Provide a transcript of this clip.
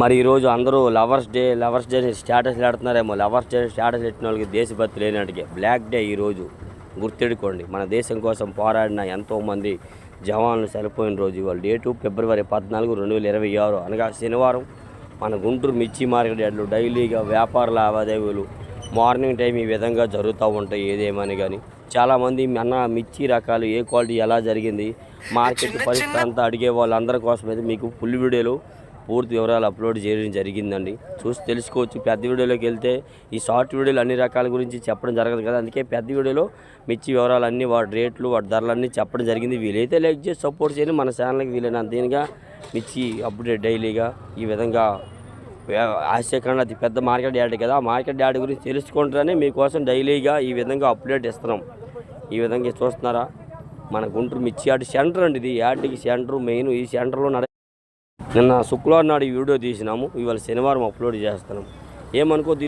మరి ఈరోజు అందరూ లవర్స్ డే స్టేటస్ పెడుతున్నారేమో. లవర్స్ డే స్టేటస్ పెట్టిన వాళ్ళకి దేశభక్తి లేనట్టుగా బ్లాక్ డే ఈరోజు గుర్తెడుకోండి. మన దేశం కోసం పోరాడిన ఎంతోమంది జవాన్లు చనిపోయిన రోజు ఇవాళ. డేటు ఫిబ్రవరి 14, 2026 అనగా శనివారం. మన గుంటూరు మిర్చి మార్కెట్ యార్డ్లో డైలీగా వ్యాపార లావాదేవీలు మార్నింగ్ టైం ఈ విధంగా జరుగుతూ ఉంటాయి. ఏదేమని కానీ చాలామంది అన్న మిర్చి రకాలు ఏ క్వాలిటీ ఎలా జరిగింది, మార్కెట్ పరిస్థితి అంతా అడిగే వాళ్ళందరి కోసం అయితే మీకు ఫుల్ వీడియోలు పూర్తి వివరాలు అప్లోడ్ చేయడం జరిగిందండి. చూసి తెలుసుకోవచ్చు. పెద్ద వీడియోలోకి వెళ్తే ఈ షార్ట్ వీడియోలు అన్ని రకాల గురించి చెప్పడం జరగదు కదా, అందుకే పెద్ద వీడియోలో మిర్చి వివరాలు అన్నీ, వాటి రేట్లు, వాటి ధరలన్నీ చెప్పడం జరిగింది. వీలైతే లైక్ చేసి సపోర్ట్ చేయండి. మన ఛానల్కి వీలైనంత దీనిగా మిర్చి అప్డేట్ డైలీగా ఈ విధంగా ఆసియాఖండ్ అతి పెద్ద మార్కెట్ యార్డ్ కదా, ఆ మార్కెట్ యార్డ్ గురించి తెలుసుకుంటారని మీకోసం డైలీగా ఈ విధంగా అప్డేట్ ఇస్తున్నాం. ఈ విధంగా చూస్తున్నారా, మన గుంటూరు మిర్చి యార్డ్ సెంటర్ అండి. ఇది యార్డ్కి సెంటర్ మెయిన్. ఈ సెంటర్లో నిన్న శుక్రవారం నాడు ఈ వీడియో తీసినాము. ఇవాళ శనివారం అప్లోడ్ చేస్తున్నాం. ఏమనుకోద్దు.